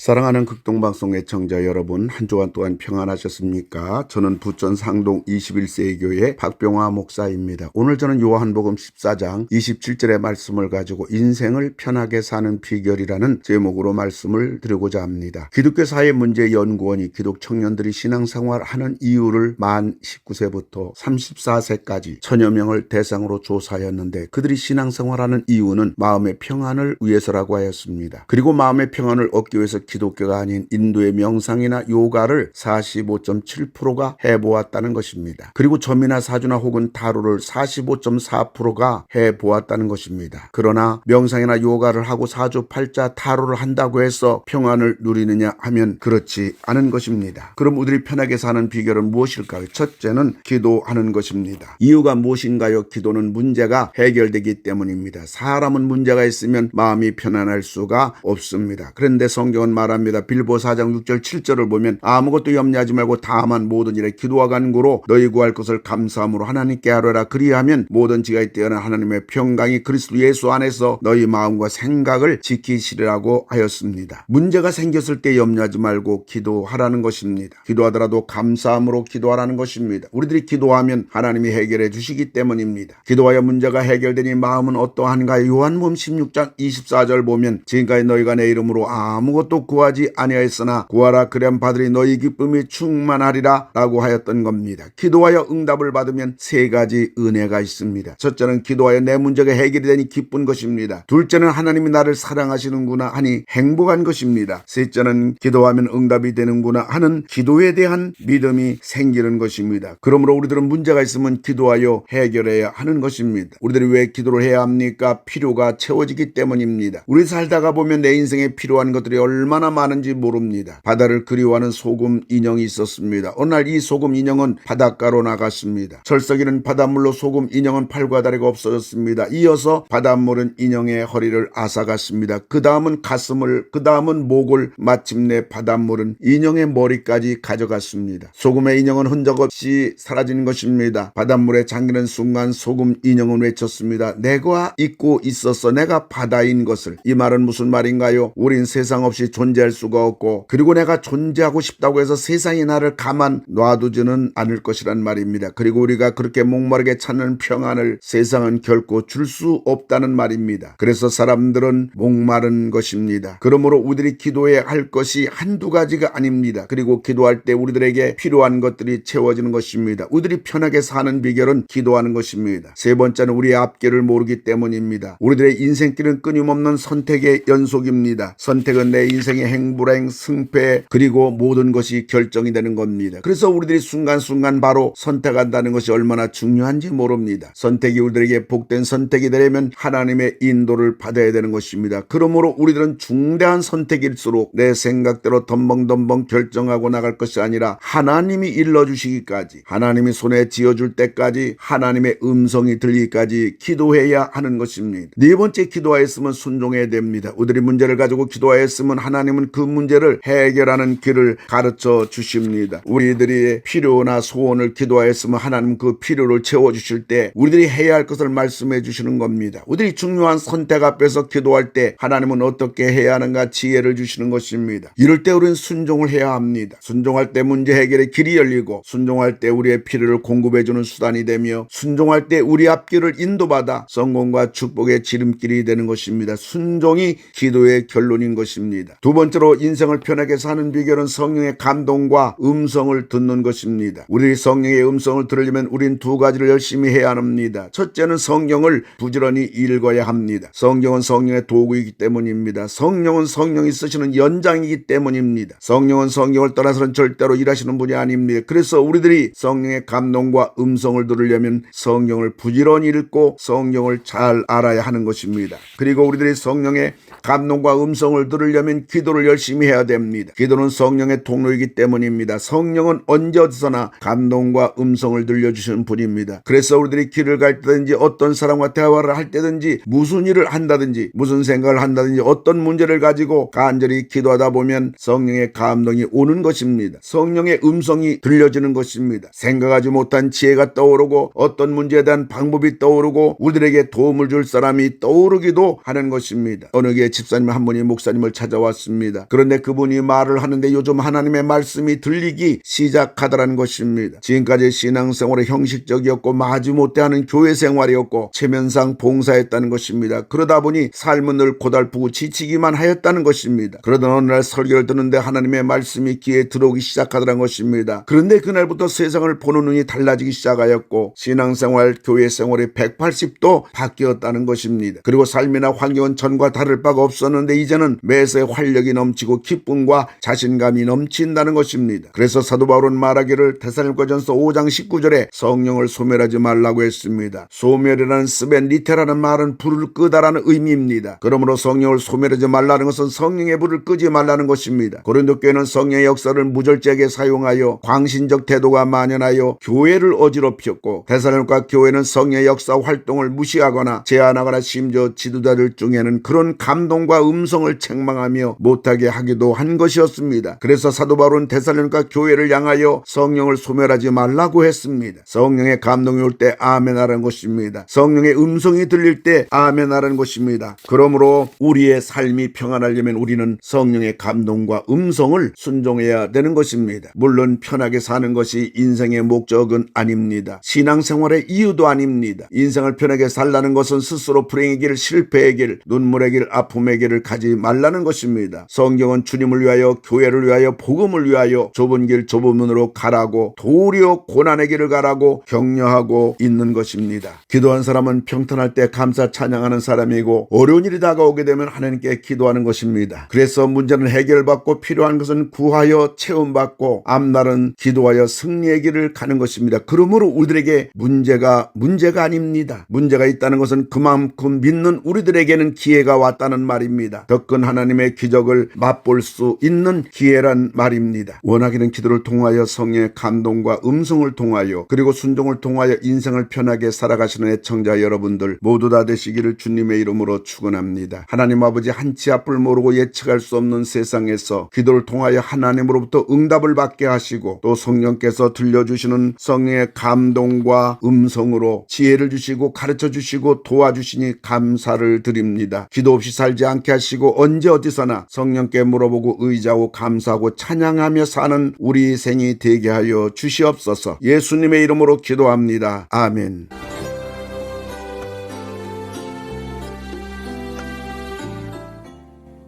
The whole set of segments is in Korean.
사랑하는 극동방송 애청자 여러분, 한 주간 동안 평안하셨습니까? 저는 부천 상동 21세기 교회 박병화 목사입니다. 오늘 저는 요한복음 14장 27절의 말씀을 가지고 인생을 편하게 사는 비결이라는 제목으로 말씀을 드리고자 합니다. 기독교 사회 문제 연구원이 기독 청년들이 신앙생활하는 이유를 만 19세부터 34세까지 천여 명을 대상으로 조사하였는데, 그들이 신앙생활하는 이유는 마음의 평안을 위해서라고 하였습니다. 그리고 마음의 평안을 얻기 위해서 기독교가 아닌 인도의 명상이나 요가를 45.7%가 해보았다는 것입니다. 그리고 점이나 사주나 혹은 타로를 45.4%가 해보았다는 것입니다. 그러나 명상이나 요가를 하고 사주, 팔자, 타로를 한다고 해서 평안을 누리느냐 하면 그렇지 않은 것입니다. 그럼 우리들이 편하게 사는 비결은 무엇일까요? 첫째는 기도하는 것입니다. 이유가 무엇인가요? 기도는 문제가 해결되기 때문입니다. 사람은 문제가 있으면 마음이 편안할 수가 없습니다. 그런데 성경은 말합니다. 빌보 4장 6절 7절을 보면 아무것도 염려하지 말고 다만 모든 일에 기도와 간구로 너희 구할 것을 감사함으로 하나님께 하려라. 그리하면 모든 지각이 뛰어난 하나님의 평강이 그리스도 예수 안에서 너희 마음과 생각을 지키시리라고 하였습니다. 문제가 생겼을 때 염려하지 말고 기도하라는 것입니다. 기도하더라도 감사함으로 기도하라는 것입니다. 우리들이 기도하면 하나님이 해결해 주시기 때문입니다. 기도하여 문제가 해결되니 마음은 어떠한가요? 요한복음 16장 24절 보면 지금까지 너희가 내 이름으로 아무것도 구하지 아니하였으나 구하라 그리하면 받으리 너희 기쁨이 충만하리라 라고 하였던 겁니다. 기도하여 응답을 받으면 세 가지 은혜가 있습니다. 첫째는 기도하여 내 문제가 해결이 되니 기쁜 것입니다. 둘째는 하나님이 나를 사랑하시는구나 하니 행복한 것입니다. 셋째는 기도하면 응답이 되는구나 하는 기도에 대한 믿음이 생기는 것입니다. 그러므로 우리들은 문제가 있으면 기도하여 해결해야 하는 것입니다. 우리들이 왜 기도를 해야 합니까? 필요가 채워지기 때문입니다. 우리 살다가 보면 내 인생에 필요한 것들이 얼마나 많은지 모릅니다. 바다를 그리워하는 소금 인형이 있었습니다. 어느 날 이 소금 인형은 바닷가로 나갔습니다. 철석이는 바닷물로 소금 인형은 팔과 다리가 없어졌습니다. 이어서 바닷물은 인형의 허리를 앗아갔습니다. 그 다음은 가슴을, 그 다음은 목을, 마침내 바닷물은 인형의 머리까지 가져갔습니다. 소금의 인형은 흔적 없이 사라지는 것입니다. 바닷물에 잠기는 순간 소금 인형은 외쳤습니다. 내가 잊고 있었어. 내가 바다인 것을. 이 말은 무슨 말인가요? 우린 세상 없이 존재할 수가 없고, 그리고 내가 존재하고 싶다고 해서 세상이 나를 가만 놔두지는 않을 것이란 말입니다. 그리고 우리가 그렇게 목마르게 찾는 평안을 세상은 결코 줄 수 없다는 말입니다. 그래서 사람들은 목마른 것입니다. 그러므로 우리들이 기도해야 할 것이 한두 가지가 아닙니다. 그리고 기도할 때 우리들에게 필요한 것들이 채워지는 것입니다. 우리들이 편하게 사는 비결은 기도하는 것입니다. 세 번째는 우리의 앞길을 모르기 때문입니다. 우리들의 인생길은 끊임없는 선택의 연속입니다. 선택은 내 인생의 행불행, 승패, 그리고 모든 것이 결정이 되는 겁니다. 그래서 우리들이 순간순간 바로 선택한다는 것이 얼마나 중요한지 모릅니다. 선택이 우리들에게 복된 선택이 되려면 하나님의 인도를 받아야 되는 것입니다. 그러므로 우리들은 중대한 선택일수록 내 생각대로 덤벙덤벙 결정하고 나갈 것이 아니라 하나님이 일러주시기까지, 하나님이 손에 쥐어줄 때까지, 하나님의 음성이 들리기까지 기도해야 하는 것입니다. 네 번째, 기도하였으면 순종해야 됩니다. 우리들이 문제를 가지고 기도하였으면 하나님은 그 문제를 해결하는 길을 가르쳐 주십니다. 우리들이 필요나 소원을 기도하였으면 하나님 그 필요를 채워주실 때 우리들이 해야 할 것을 말씀해 주시는 겁니다. 우리들이 중요한 선택 앞에서 기도할 때 하나님은 어떻게 해야 하는가 지혜를 주시는 것입니다. 이럴 때 우리는 순종을 해야 합니다. 순종할 때 문제 해결의 길이 열리고, 순종할 때 우리의 필요를 공급해 주는 수단이 되며, 순종할 때 우리 앞길을 인도받아 성공과 축복의 지름길이 되는 것입니다. 순종이 기도의 결론인 것입니다. 두 번째로 인생을 편하게 사는 비결은 성령의 감동과 음성을 듣는 것입니다. 우리 성령의 음성을 들으려면 우린 두 가지를 열심히 해야 합니다. 첫째는 성경을 부지런히 읽어야 합니다. 성경은 성령의 도구이기 때문입니다. 성령은 성령이 쓰시는 연장이기 때문입니다. 성령은 성경을 떠나서는 절대로 일하시는 분이 아닙니다. 그래서 우리들이 성령의 감동과 음성을 들으려면 성경을 부지런히 읽고 성경을 잘 알아야 하는 것입니다. 그리고 우리들이 성령의 감동과 음성을 들으려면 기도를 열심히 해야 됩니다. 기도는 성령의 통로이기 때문입니다. 성령은 언제 어디서나 감동과 음성을 들려주시는 분입니다. 그래서 우리들이 길을 갈 때든지 어떤 사람과 대화를 할 때든지 무슨 일을 한다든지 무슨 생각을 한다든지 어떤 문제를 가지고 간절히 기도하다 보면 성령의 감동이 오는 것입니다. 성령의 음성이 들려지는 것입니다. 생각하지 못한 지혜가 떠오르고 어떤 문제에 대한 방법이 떠오르고 우리들에게 도움을 줄 사람이 떠오르기도 하는 것입니다. 어느 게 집사님 한 분이 목사님을 찾아왔습니다. 것입니다. 그런데 그분이 말을 하는데 요즘 하나님의 말씀이 들리기 시작하더라는 것입니다. 지금까지 신앙생활이 형식적이었고 마지못해 하는 교회 생활이었고 체면상 봉사했다는 것입니다. 그러다 보니 삶은 늘 고달프고 지치기만 하였다는 것입니다. 그러던 어느 날 설교를 듣는데 하나님의 말씀이 귀에 들어오기 시작하더라는 것입니다. 그런데 그날부터 세상을 보는 눈이 달라지기 시작하였고 신앙생활, 교회 생활이 180도 바뀌었다는 것입니다. 그리고 삶이나 환경은 전과 다를 바가 없었는데 이제는 매사에 활력이 넘치고 기쁨과 자신감이 넘친다는 것입니다. 그래서 사도 바울은 말하기를 데살로니가전서 5장 19절에 성령을 소멸하지 말라고 했습니다. 소멸이라는 스벤 리테라는 말은 불을 끄다라는 의미입니다. 그러므로 성령을 소멸하지 말라는 것은 성령의 불을 끄지 말라는 것입니다. 고린도 교회는 성령의 역사를 무절제하게 사용하여 광신적 태도가 만연하여 교회를 어지럽혔고 데살로니가 교회는 성령의 역사 활동을 무시하거나 제한하거나 심지어 지도자들 중에는 그런 감동과 음성을 책망하며 못하게 하기도 한 것이었습니다. 그래서 사도 바울은 데살로니가 교회를 향하여 성령을 소멸하지 말라고 했습니다. 성령의 감동이 올 때 아멘하라는 것입니다. 성령의 음성이 들릴 때 아멘하라는 것입니다. 그러므로 우리의 삶이 평안하려면 우리는 성령의 감동과 음성을 순종해야 되는 것입니다. 물론 편하게 사는 것이 인생의 목적은 아닙니다. 신앙생활의 이유도 아닙니다. 인생을 편하게 살라는 것은 스스로 불행의 길, 실패의 길, 눈물의 길, 아픔의 길을 가지 말라는 것입니다. 성경은 주님을 위하여, 교회를 위하여, 복음을 위하여 좁은 길, 좁은 문으로 가라고, 도리어 고난의 길을 가라고 격려하고 있는 것입니다. 기도한 사람은 평탄할 때 감사 찬양하는 사람이고 어려운 일이 다가오게 되면 하나님께 기도하는 것입니다. 그래서 문제는 해결받고 필요한 것은 구하여 체험받고 앞날은 기도하여 승리의 길을 가는 것입니다. 그러므로 우리들에게 문제가 아닙니다. 문제가 있다는 것은 그만큼 믿는 우리들에게는 기회가 왔다는 말입니다. 더 큰 하나님의 기적을 맛볼 수 있는 기회란 말입니다. 원하기는 기도를 통하여 성령의 감동과 음성을 통하여 그리고 순종을 통하여 인생을 편하게 살아가시는 애청자 여러분들 모두 다 되시기를 주님의 이름으로 축원합니다. 하나님 아버지 한치 앞을 모르고 예측할 수 없는 세상에서 기도를 통하여 하나님으로부터 응답을 받게 하시고 또 성령께서 들려주시는 성령의 감동과 음성으로 지혜를 주시고 가르쳐 주시고 도와주시니 감사를 드립니다. 기도 없이 살지 않게 하시고 언제 어디서나 성령께 물어보고 의지하고 감사하고 찬양하며 사는 우리 생이 되게 하여 주시옵소서. 예수님의 이름으로 기도합니다. 아멘.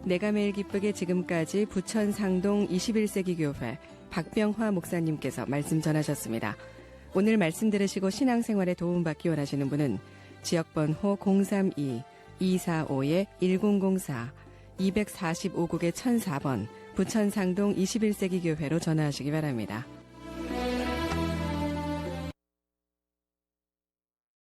내가 매일 기쁘게 지금까지 부천 상동 21세기 교회 박병화 목사님께서 말씀 전하셨습니다. 오늘 말씀 들으시고 신앙생활에 도움받기 원하시는 분은 지역번호 032-245-1004 245국의 1004번 부천 상동 21세기 교회로 전화하시기 바랍니다.